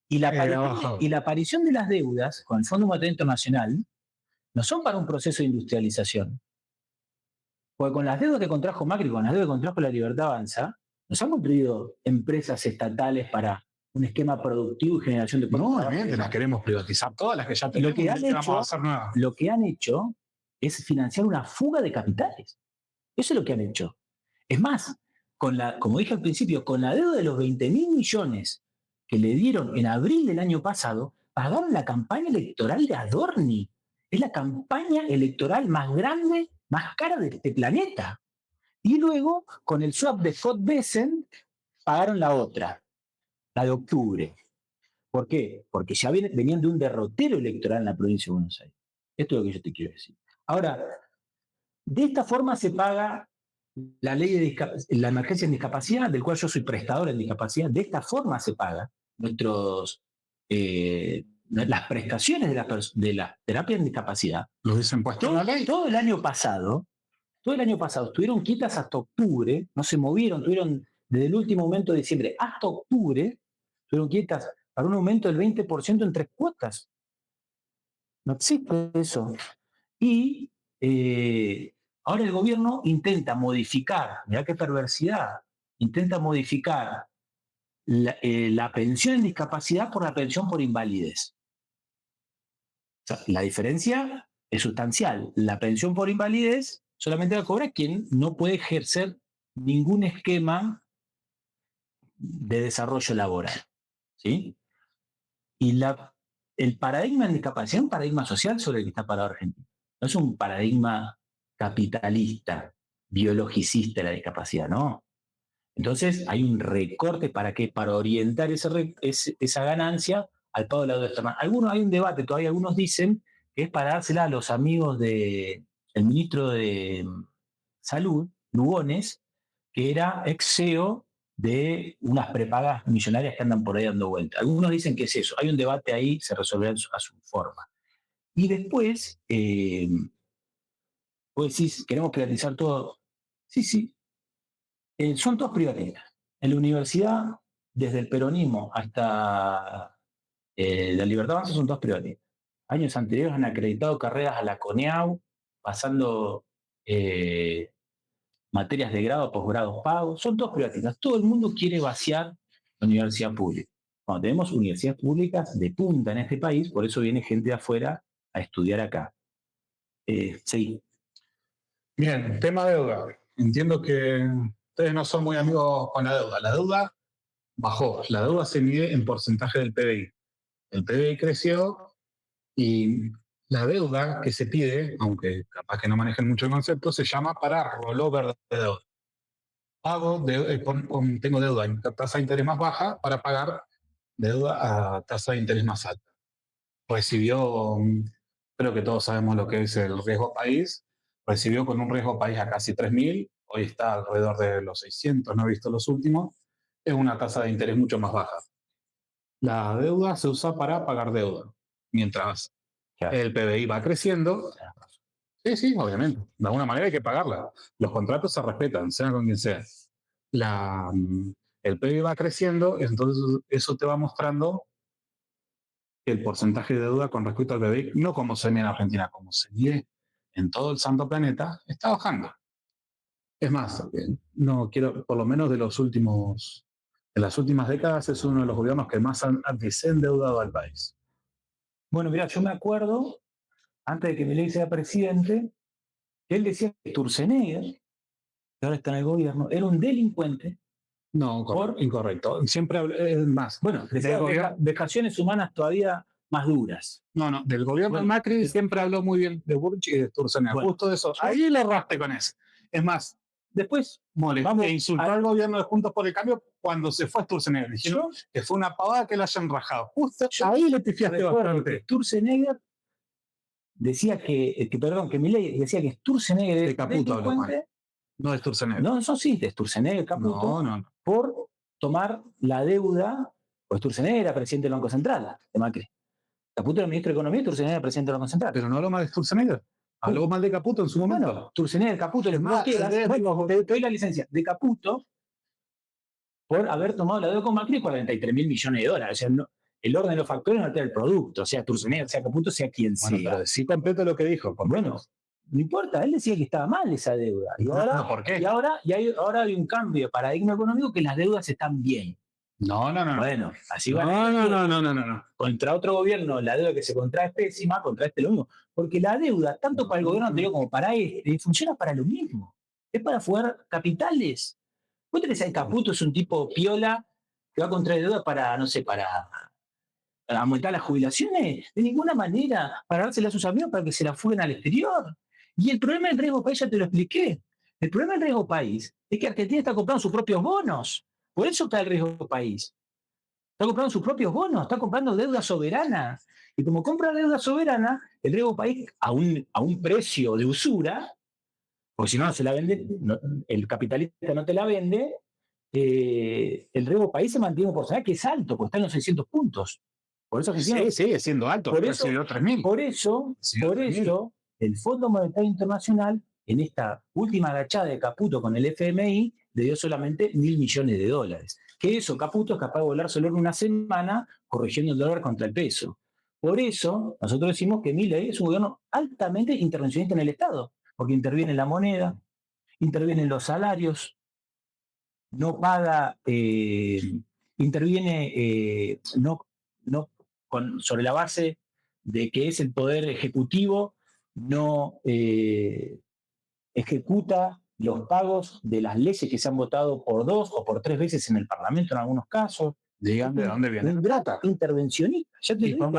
S3: Y la aparición de las deudas con el Fondo Monetario Internacional no son para un proceso de industrialización. Porque con las deudas que contrajo Macri, con las deudas que contrajo la Libertad Avanza, nos han construido empresas estatales para un esquema productivo y generación de...
S1: No, obviamente, las queremos privatizar todas las que ya tenemos.
S3: Lo que han hecho es financiar una fuga de capitales. Eso es lo que han hecho. Es más, como dije al principio, con la deuda de los 20.000 millones que le dieron en abril del año pasado, pagaron la campaña electoral de Adorni. Es la campaña electoral más grande, más cara de este planeta. Y luego, con el swap de Scott Bessent, pagaron la otra, la de octubre. ¿Por qué? Porque ya venían de un derrotero electoral en la provincia de Buenos Aires. Esto es lo que yo te quiero decir. Ahora, de esta forma se paga la ley de la emergencia en discapacidad, del cual yo soy prestador en discapacidad. De esta forma se paga las prestaciones de la terapia en discapacidad.
S1: Lo dicen puesto en la ley.
S3: Todo el año pasado estuvieron quietas hasta octubre, no se movieron, desde el último momento de diciembre hasta octubre, estuvieron quietas para un aumento del 20% en 3 cuotas. No existe eso. Y ahora el gobierno intenta modificar, mirá qué perversidad, intenta modificar la pensión en discapacidad por la pensión por invalidez. O sea, la diferencia es sustancial. La pensión por invalidez solamente la cobra quien no puede ejercer ningún esquema de desarrollo laboral. ¿Sí? Y el paradigma en discapacidad es un paradigma social sobre el que está parado Argentina. No es un paradigma capitalista, biologicista de la discapacidad, no. Entonces hay un recorte ¿para qué? Para orientar esa ganancia al pago de la deuda externa. Hay un debate, todavía algunos dicen que es para dársela a los amigos del ministro de Salud, Lugones, que era ex CEO de unas prepagas millonarias que andan por ahí dando vuelta. Algunos dicen que es eso. Hay un debate ahí, se resolverá a su forma. Y después, vos decís, queremos privatizar todo. Sí, sí, son todos privatistas. En la universidad, desde el peronismo hasta la Libertad Avanza, son todos privatistas. Años anteriores han acreditado carreras a la CONEAU, pasando materias de grado, posgrados pagos, son todos privatistas. Todo el mundo quiere vaciar la universidad pública. Cuando tenemos universidades públicas de punta en este país, por eso viene gente de afuera a estudiar acá. Sí.
S1: Bien, tema deuda. Entiendo que ustedes no son muy amigos con la deuda. La deuda bajó. La deuda se mide en porcentaje del PBI. El PBI creció y la deuda que se pide, aunque capaz que no manejen mucho el concepto, se llama para rollover de deuda. Tengo deuda en tasa de interés más baja para pagar deuda a tasa de interés más alta. Recibió, creo que todos sabemos lo que es el riesgo país, recibió con un riesgo país a casi 3.000, hoy está alrededor de los 600, no he visto los últimos, es una tasa de interés mucho más baja. La deuda se usa para pagar deuda, mientras el PBI va creciendo. Sí, sí, obviamente, de alguna manera hay que pagarla. Los contratos se respetan, sea con quien sea. El PBI va creciendo, entonces eso te va mostrando el porcentaje de deuda con respecto al PBI, no como se mide en Argentina, como se mide en todo el santo planeta, está bajando. Es más, no quiero, por lo menos de las últimas décadas, es uno de los gobiernos que más han desendeudado al país.
S3: Bueno, mira, yo me acuerdo, antes de que Milei sea presidente, que él decía que Sturzenegger, que ahora está en el gobierno, era un delincuente.
S1: No, incorrecto. Siempre más.
S3: Bueno, vejaciones humanas todavía más duras.
S1: No, del gobierno de Macri siempre habló muy bien de Burch y de Sturzenegger.
S3: Bueno,
S1: justo de eso. Ahí le erraste con eso. Es más,
S3: después
S1: insultó al gobierno de Juntos por el Cambio cuando se fue a Sturzenegger. Dijeron que fue una pavada que lo hayan rajado. Justo ahí le pifiaste bastante.
S3: Sturzenegger decía que Milei decía que Sturzenegger
S1: de Caputo
S3: delincuente.
S1: No de Sturzenegger.
S3: No, eso sí, de Sturzenegger, Caputo.
S1: No.
S3: Por tomar la deuda, pues Sturzenegger era presidente del Banco Central de Macri. Caputo era ministro de Economía y Sturzenegger era presidente del Banco Central.
S1: Pero no habló mal de Sturzenegger. Habló mal de Caputo en su momento.
S3: Bueno, Sturzenegger, Caputo, te doy la licencia de Caputo por haber tomado la deuda con Macri de 43.000 millones de dólares. O sea, el orden de los factores no altera el producto. O sea, Sturzenegger, sea Caputo, sea quien sea.
S1: Pero sí completo lo que dijo.
S3: Bueno, no importa, él decía que estaba mal esa deuda. Y ahora,
S1: ¿por qué?
S3: Ahora hay un cambio de paradigma económico que las deudas están bien.
S1: No.
S3: Bueno, así va.
S1: No.
S3: Contra otro gobierno, la deuda que se contrae es pésima, contra este lo mismo. Porque la deuda, tanto para el gobierno anterior como para este, funciona para lo mismo. Es para fugar capitales. ¿Vos tenés ahí Caputo, es un tipo piola que va a contraer deuda para, no sé, para aumentar las jubilaciones? De ninguna manera, para dárselas a sus amigos para que se la fuguen al exterior. Y el problema del riesgo país, ya te lo expliqué. El problema del riesgo país es que Argentina está comprando sus propios bonos. Por eso está el riesgo país. Está comprando sus propios bonos, está comprando deuda soberana. Y como compra deuda soberana, el riesgo país a un precio de usura, porque si no, no se la vende, el capitalista no te la vende, el riesgo país se mantiene un porcentaje que es alto, porque está en los 600 puntos. Por eso
S1: sí, sigue siendo alto.
S3: Por eso, 3.000. Por eso, el Fondo Monetario Internacional, en esta última agachada de Caputo con el FMI, le dio solamente 1.000 millones de dólares. Que eso, Caputo es capaz de volar solo en una semana corrigiendo el dólar contra el peso. Por eso, nosotros decimos que Milei es un gobierno altamente intervencionista en el Estado, porque interviene en la moneda, interviene en los salarios, no paga, interviene sobre la base de que es el poder ejecutivo, no ejecuta los pagos de las leyes que se han votado por 2 o por 3 veces en el Parlamento en algunos casos.
S1: Digan de dónde viene la plata.
S3: Intervencionista. Ya te digo,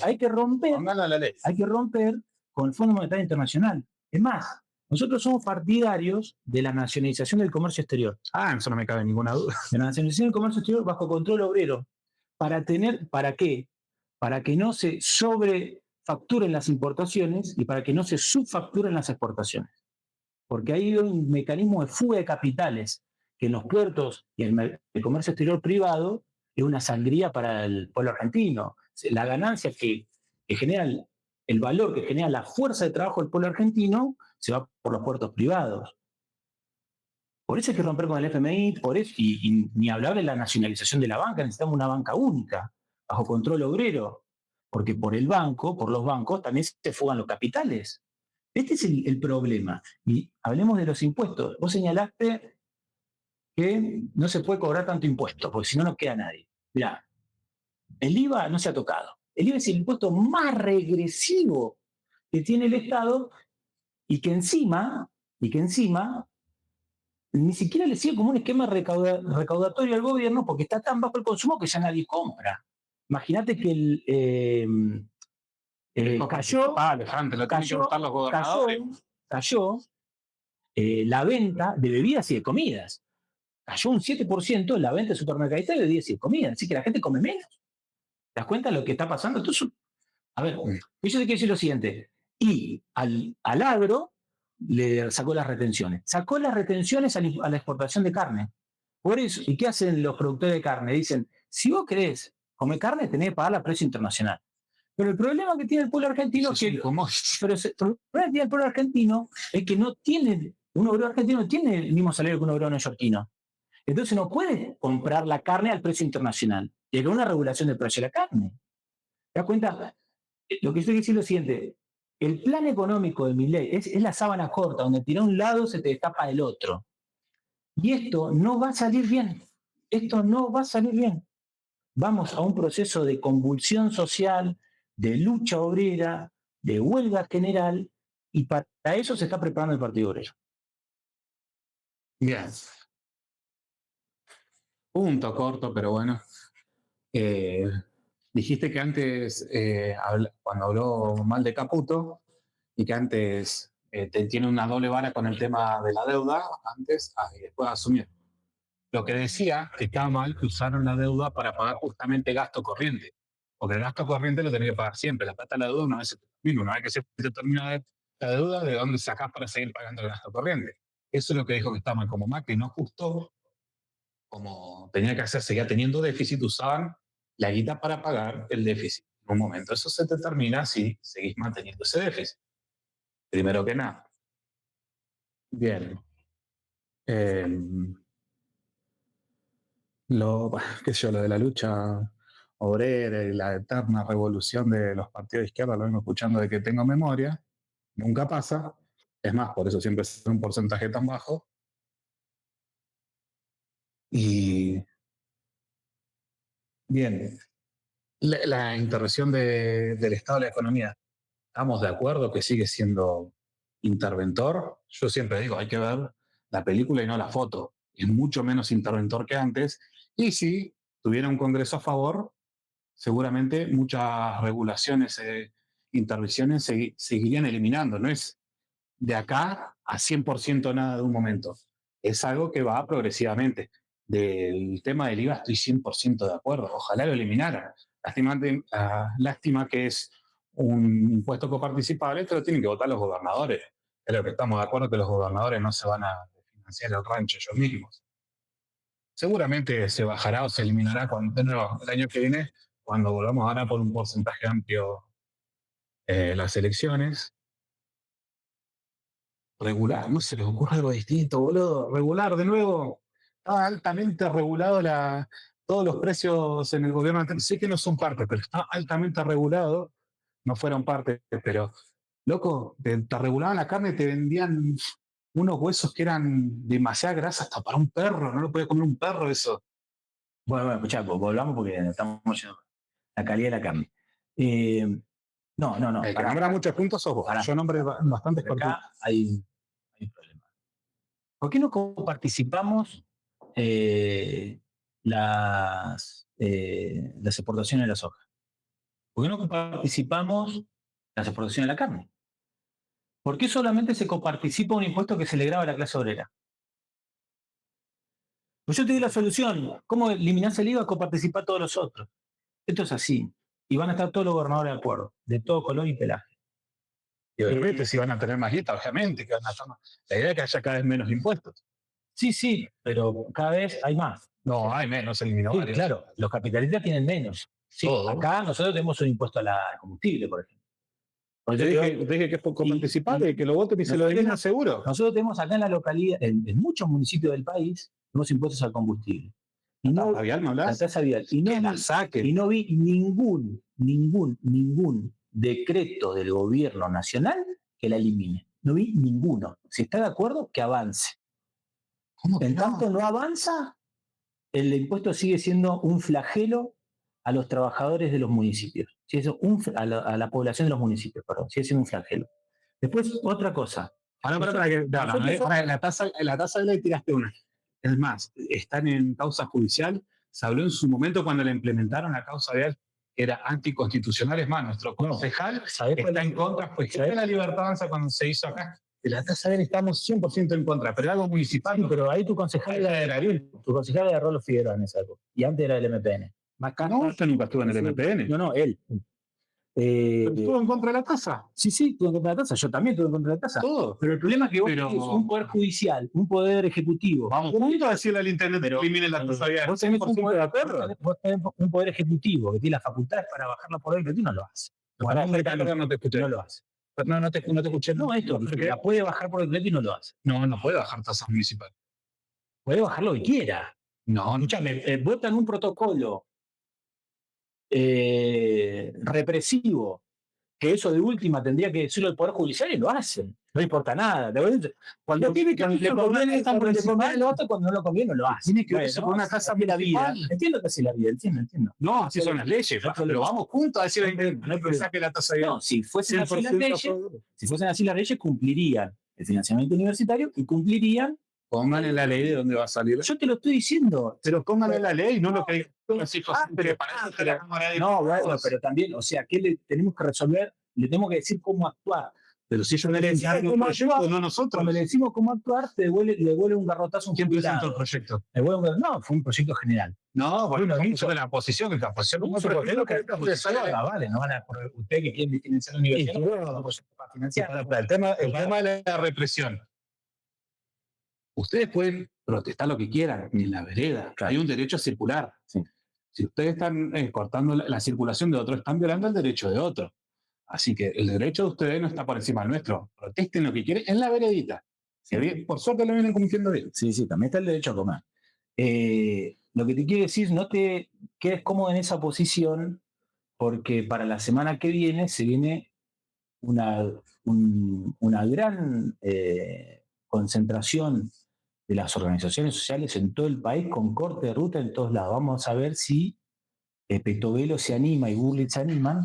S3: hay que romper con el Fondo Monetario Internacional. Es más, nosotros somos partidarios de la nacionalización del comercio exterior.
S1: Eso no me cabe ninguna duda.
S3: De la nacionalización del comercio exterior bajo control obrero. ¿Para qué? Para que no se sobrefacturen las importaciones y para que no se subfacturen las exportaciones. Porque hay un mecanismo de fuga de capitales que en los puertos y el comercio exterior privado es una sangría para el pueblo argentino. La ganancia que genera el valor que genera la fuerza de trabajo del pueblo argentino se va por los puertos privados. Por eso hay que romper con el FMI, por eso, y ni hablar de la nacionalización de la banca, necesitamos una banca única, bajo control obrero, porque por los bancos también se fugan los capitales. Este es el problema. Y hablemos de los impuestos. Vos señalaste que no se puede cobrar tanto impuesto, porque si no, no queda nadie. Mirá, el IVA no se ha tocado. El IVA es el impuesto más regresivo que tiene el Estado y que encima ni siquiera le sigue como un esquema recaudatorio al gobierno porque está tan bajo el consumo que ya nadie compra. Imagínate que cayó la venta de bebidas y de comidas. Cayó un 7% en la venta de supermercados de bebidas y de comidas. Así que la gente come menos. ¿Te das cuenta de lo que está pasando? Entonces, a ver, yo te quiero decir lo siguiente. Y al agro le sacó las retenciones. Sacó las retenciones a la exportación de carne. Por eso, ¿y qué hacen los productores de carne? Dicen, si vos querés comer carne, tenés que pagarla a precio internacional. Pero el problema que tiene el pueblo argentino es que no tiene, un obrero argentino no tiene el mismo salario que un obrero neoyorquino. Entonces no puede comprar la carne al precio internacional. Y hay una regulación del precio de la carne. ¿Te das cuenta? Lo que estoy diciendo es lo siguiente. El plan económico de Milei es la sábana corta, donde tira un lado se te destapa el otro. Y esto no va a salir bien. Esto no va a salir bien. Vamos a un proceso de convulsión social, de lucha obrera, de huelga general, y para eso se está preparando el Partido Obrero.
S1: Bien. Punto corto, pero bueno. Dijiste que antes, cuando habló mal de Caputo, y que antes tiene una doble vara con el tema de la deuda, antes y después asumir. Lo que decía que estaba mal que usaron la deuda para pagar justamente gasto corriente. Porque el gasto corriente lo tenés que pagar siempre. La plata de la deuda una vez se termina. Una vez que se termina la deuda, ¿de dónde sacás para seguir pagando el gasto corriente? Eso es lo que dijo que está mal. Como Macri no ajustó, como tenía que hacer, seguía teniendo déficit, usaban la guita para pagar el déficit. En un momento eso se te termina si seguís manteniendo ese déficit. Primero que nada. Bien. Lo de la lucha obrera y la eterna revolución de los partidos de izquierda, lo vengo escuchando de que tengo memoria, nunca pasa, es más, por eso siempre es un porcentaje tan bajo. Y bien, la intervención del Estado en la economía, ¿estamos de acuerdo que sigue siendo interventor? Yo siempre digo, hay que ver la película y no la foto, es mucho menos interventor que antes, y si tuviera un Congreso a favor, seguramente muchas regulaciones, intervenciones seguirían eliminando. No es de acá a 100% nada de un momento. Es algo que va progresivamente. Del tema del IVA estoy 100% de acuerdo. Ojalá lo eliminaran. Lástima que es un impuesto coparticipable, pero tienen que votar los gobernadores. Creo que estamos de acuerdo que los gobernadores no se van a financiar el rancho ellos mismos. Seguramente se bajará o se eliminará el año que viene, cuando volvamos a ganar por un porcentaje amplio las elecciones. Regular, no se les ocurre algo distinto, boludo. Regular de nuevo. Está altamente regulado todos los precios en el gobierno. Sé que no son parte, pero está altamente regulado. No fueron parte, pero, loco, te regulaban la carne y te vendían unos huesos que eran demasiada grasa hasta para un perro. No lo podía comer un perro eso.
S3: Bueno, escuchá, volvamos porque estamos yendo la calidad de la carne. No.
S1: El que nombra muchos puntos sos vos. Yo nombré bastantes.
S3: Acá hay ¿Por qué no coparticipamos las exportaciones de la soja? ¿Por qué no coparticipamos las exportaciones de la carne? ¿Por qué solamente se coparticipa un impuesto que se le graba a la clase obrera? Pues yo te doy la solución. ¿Cómo eliminás el IVA? Coparticipar todos los otros. Esto es así. Y van a estar todos los gobernadores de acuerdo, de todo color y pelaje.
S1: Y obviamente, si van a tener más guita, obviamente, que van a hacer más. La idea es que haya cada vez menos impuestos.
S3: Sí, pero cada vez hay más.
S1: No, hay menos, se eliminó
S3: Sí,
S1: varios.
S3: claro, los capitalistas tienen menos. Sí,
S1: Todos.
S3: acá nosotros tenemos un impuesto al combustible, por ejemplo. Por
S1: Te
S3: eso
S1: dije que es por coparticipar
S3: y-
S1: y que lo voten y se lo den seguro.
S3: nosotros tenemos acá en la localidad, en muchos municipios del país, tenemos impuestos al combustible. Y
S1: ¿La
S3: no,
S1: tasa vial me
S3: la
S1: hablas?
S3: tasa vial. Y
S1: Que
S3: no,
S1: la saquen.
S3: y no vi ningún decreto del gobierno nacional que la elimine. No vi ninguno. Si está de acuerdo, que avance.
S1: ¿Cómo que
S3: En
S1: no?
S3: tanto no avanza, el impuesto sigue siendo un flagelo a los trabajadores de los municipios. Sigue siendo a la población de los municipios, perdón. Sigue siendo un flagelo. Después, otra cosa.
S1: La tasa de ley tiraste una. Es más, están en causa judicial. Se habló en su momento cuando le implementaron la causa vial que era anticonstitucional. Es más, nuestro concejal está en contra. Pues en la Libertad Avanza cuando se hizo acá. De la tasa vial estamos 100% en contra, pero algo municipal.
S3: Sí, pero ahí tu concejal era de Rolo Figueroa en esa época. Y antes era del MPN.
S1: No, yo nunca estuve en el MPN.
S3: No, él.
S1: ¿Estuvo en contra de la tasa?
S3: Sí, estuve en contra de la tasa. Yo también estuve en contra de la tasa.
S1: Todo.
S3: Pero el problema es que vos tenés un poder judicial, un poder ejecutivo.
S1: Vamos juntos a decirle al internet que elimine la tasa vial.
S3: Vos tenés un poder ejecutivo que tiene las facultades para bajarla por hoy, pero tú no lo haces.
S1: No te escuché.
S3: No lo hace.
S1: No te escuché.
S3: No, esto, la puede bajar por decreto y no lo hace.
S1: No puede bajar tasas municipales.
S3: Puede bajar lo que quiera.
S1: No,
S3: Escúchame, votan un protocolo represivo, que eso de última tendría que decirlo el Poder Judicial y lo hacen. No importa nada. Cuando le conviene lo otro, cuando no lo conviene no lo hacen.
S1: Tiene que ver con una tasa
S3: de la vida.
S1: municipal.
S3: Entiendo que así la vida, entiendo.
S1: No, así son las leyes. Pero vamos juntos a decir que saque la tasa vial.
S3: No, si fuesen así las leyes, cumplirían el financiamiento universitario y cumplirían.
S1: Pónganle en la ley de dónde va a salir.
S3: Yo te lo estoy diciendo.
S1: Pero pónganle en la ley, no lo que
S3: pero también, o sea, ¿qué tenemos que resolver? Le tenemos que decir cómo actuar.
S1: Pero si ellos no le decían cómo actuar, no nosotros.
S3: Cuando le decimos cómo actuar, le devuelve un garrotazo a un
S1: ¿Quién
S3: jubilado.
S1: presentó el proyecto?
S3: No, fue un proyecto general.
S1: No, bueno, dicho de la oposición, que la oposición
S3: no vale, no van a por usted que quiere financiar la universidad.
S1: El tema de la represión. Ustedes pueden protestar lo que quieran en la vereda. Hay un derecho a circular.
S3: Sí.
S1: Si ustedes están cortando la circulación de otro, están violando el derecho de otro. Así que el derecho de ustedes no está por encima del nuestro. Protesten lo que quieren en la veredita. Sí. Por suerte lo vienen cumpliendo bien.
S3: Sí, también está el derecho a comer. Lo que te quiero decir, no te quedes cómodo en esa posición, porque para la semana que viene se viene una gran concentración de las organizaciones sociales en todo el país con corte de ruta en todos lados. Vamos a ver si Petovelo se anima y Burrich se animan,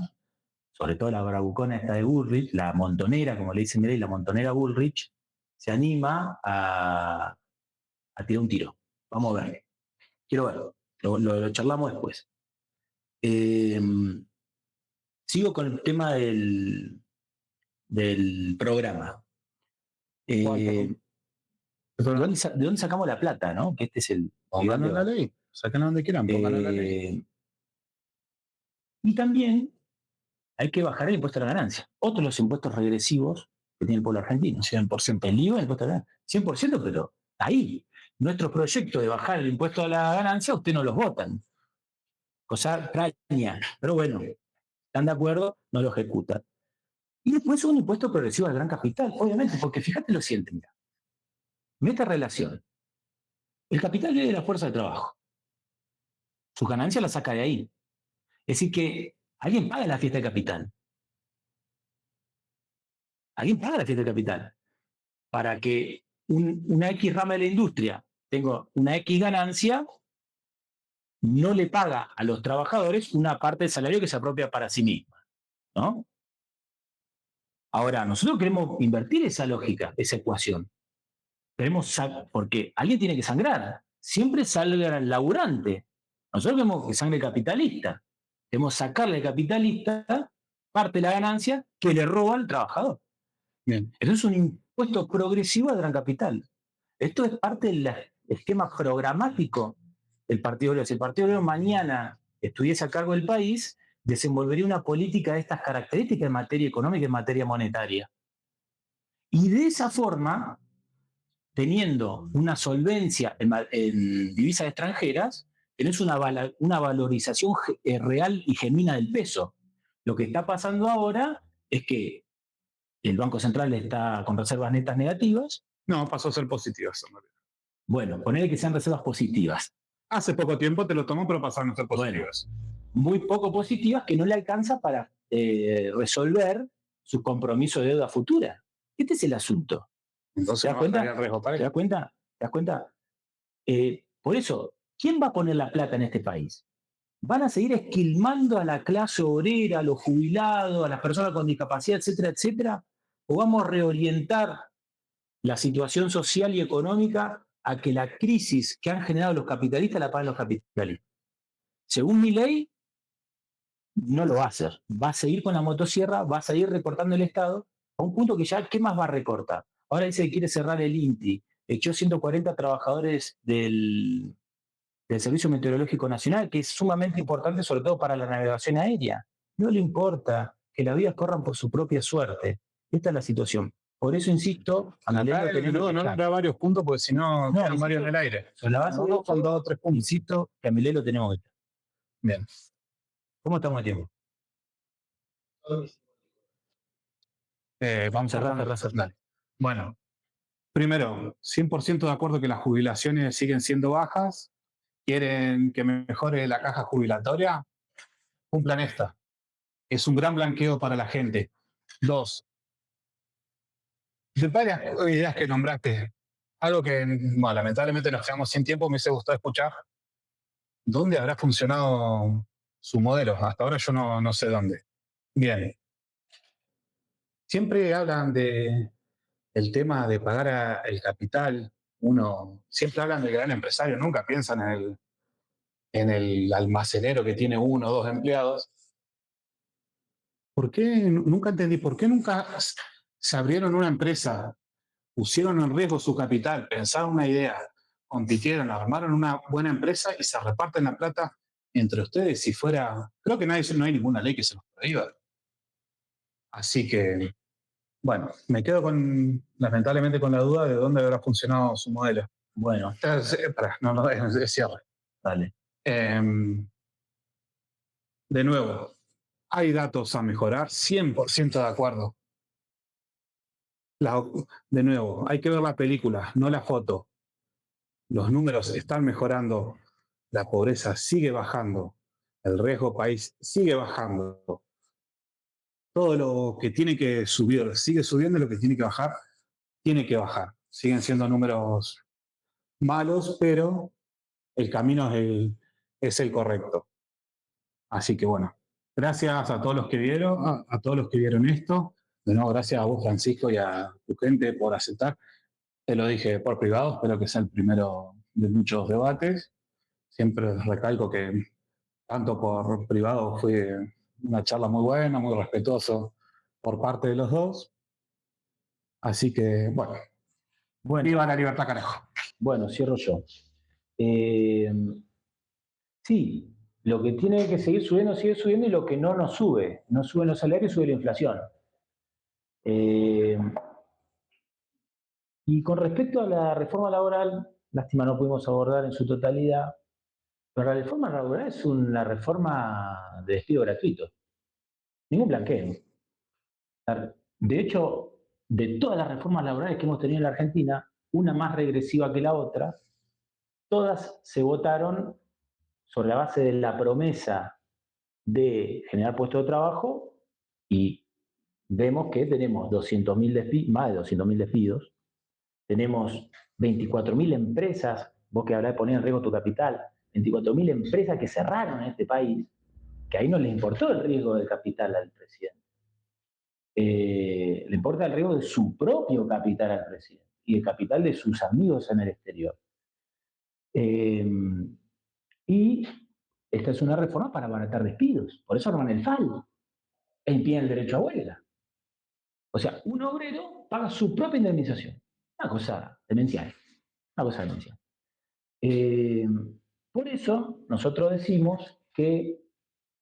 S3: sobre todo la bravucona esta de Bullrich, la montonera, como le dicen Milei, la montonera Bullrich, se anima a tirar un tiro. Vamos a ver. Quiero verlo. Lo charlamos después. Sigo con el tema del programa. ¿De dónde sacamos la plata, no? Que este es el...
S1: Pónganlo en la ley. Sáquenlo donde quieran, pónganlo en la ley.
S3: Y también hay que bajar el impuesto a la ganancia. Otro de los impuestos regresivos que tiene el pueblo argentino.
S1: 100%.
S3: El IVA, el impuesto a la ganancia. 100%, pero ahí. Nuestros proyectos de bajar el impuesto a la ganancia, ustedes no los votan. Cosa extraña. Pero bueno, están de acuerdo, no lo ejecutan. Y después un impuesto progresivo al gran capital, obviamente, porque fíjate lo siguiente, mira. Meta relación. El capital viene de la fuerza de trabajo. Su ganancia la saca de ahí. Es decir, que alguien paga la fiesta de capital. Alguien paga la fiesta de capital. Para que una X rama de la industria tenga una X ganancia, no le paga a los trabajadores una parte del salario que se apropia para sí misma, ¿no? Ahora, nosotros queremos invertir esa lógica, esa ecuación. porque alguien tiene que sangrar. Siempre salga el laburante. Nosotros queremos que sangre capitalista. Queremos sacarle al capitalista parte de la ganancia que le roba al trabajador.
S1: Bien.
S3: Entonces es un impuesto progresivo al gran capital. Esto es parte del esquema programático del Partido Obrero. Si el Partido Obrero mañana estuviese a cargo del país, desenvolvería una política de estas características en materia económica y en materia monetaria. Y de esa forma, teniendo una solvencia en divisas extranjeras, tenés una valorización real y genuina del peso. Lo que está pasando ahora es que el Banco Central está con reservas netas negativas.
S1: No, pasó a ser positivo eso.
S3: Bueno, ponele que sean reservas positivas.
S1: Hace poco tiempo te lo tomó, pero pasaron a ser positivas.
S3: Bueno, muy poco positivas que no le alcanza para resolver su compromiso de deuda futura. Este es el asunto.
S1: Entonces,
S3: ¿te das cuenta?
S1: ¿Te
S3: das cuenta? ¿Te das cuenta? Por eso, ¿quién va a poner la plata en este país? ¿Van a seguir esquilmando a la clase obrera, a los jubilados, a las personas con discapacidad, etcétera, etcétera? ¿O vamos a reorientar la situación social y económica a que la crisis que han generado los capitalistas la paguen los capitalistas? Según mi ley, no lo va a hacer. Va a seguir con la motosierra, va a seguir recortando el Estado a un punto que ya, ¿qué más va a recortar? Ahora dice que quiere cerrar el INTI. Echó 140 trabajadores del Servicio Meteorológico Nacional, que es sumamente importante, sobre todo para la navegación aérea. No le importa que las vías corran por su propia suerte. Esta es la situación. Por eso insisto,
S1: no habrá varios puntos, porque si no, quedan varios en el aire.
S3: La base
S1: no, con 2 o 3 puntos.
S3: Insisto que a mi ley lo tenemos que echar.
S1: Bien.
S3: ¿Cómo estamos de tiempo?
S1: Vamos a cerrar. Bueno, primero, 100% de acuerdo que las jubilaciones siguen siendo bajas. ¿Quieren que mejore la caja jubilatoria? Cumplan esta. Es un gran blanqueo para la gente. 2. De varias ideas que nombraste, algo que, bueno, lamentablemente nos quedamos sin tiempo, me hubiese gustado escuchar. ¿Dónde habrá funcionado su modelo? Hasta ahora yo no sé dónde. Bien. Siempre hablan del tema de pagar el capital. Siempre hablan del gran empresario, nunca piensan en el almacenero que tiene 1 o 2 empleados. ¿Por qué? Nunca entendí. ¿Por qué nunca se abrieron una empresa, pusieron en riesgo su capital, pensaron una idea, compitieron, armaron una buena empresa y se reparten la plata entre ustedes? Si fuera, creo que no hay ninguna ley que se los prohíba. Así que, bueno, me quedo lamentablemente con la duda de dónde habrá funcionado su modelo.
S3: Bueno,
S1: es cierre.
S3: Dale.
S1: De nuevo, hay datos a mejorar, 100% de acuerdo. De nuevo, hay que ver la película, no la foto. Los números están mejorando, la pobreza sigue bajando, el riesgo país sigue bajando. Todo lo que tiene que subir sigue subiendo, lo que tiene que bajar, tiene que bajar. Siguen siendo números malos, pero el camino es el correcto. Así que bueno, gracias a todos los que vieron esto. De nuevo, gracias a vos, Francisco, y a tu gente por aceptar. Te lo dije por privado, espero que sea el primero de muchos debates. Siempre recalco que tanto por privado fue una charla muy buena, muy respetuoso por parte de los dos. Así que, bueno, viva la libertad, carajo.
S2: Bueno, cierro yo. Sí, lo que tiene que seguir subiendo sigue subiendo, y lo que no sube. No suben los salarios, sube la inflación. Y con respecto a la reforma laboral, lástima no pudimos abordar en su totalidad, pero la reforma laboral es una reforma de despido gratuito. Ningún blanqueo. De hecho, de todas las reformas laborales que hemos tenido en la Argentina, una más regresiva que la otra, todas se votaron sobre la base de la promesa de generar puestos de trabajo, y vemos que tenemos más de 200.000 despidos, tenemos 24.000 empresas, vos que hablás de poner en riesgo tu capital, 24.000 empresas que cerraron en este país, que ahí no les importó el riesgo del capital al presidente. Le importa el riesgo de su propio capital al presidente. y el capital de sus amigos en el exterior. Y esta es una reforma para abaratar despidos. Por eso arman el FAL e impiden el derecho a huelga. O sea, un obrero paga su propia indemnización. Una cosa demencial. Una cosa demencial. Por eso nosotros decimos que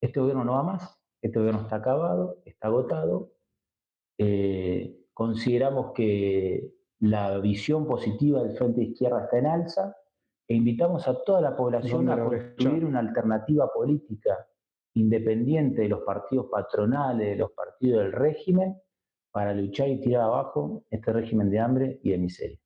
S2: este gobierno no va más, este gobierno está acabado, está agotado. Consideramos que la visión positiva del Frente de Izquierda está en alza e invitamos a toda la población a construir una alternativa política independiente de los partidos patronales, de los partidos del régimen, para luchar y tirar abajo este régimen de hambre y de miseria.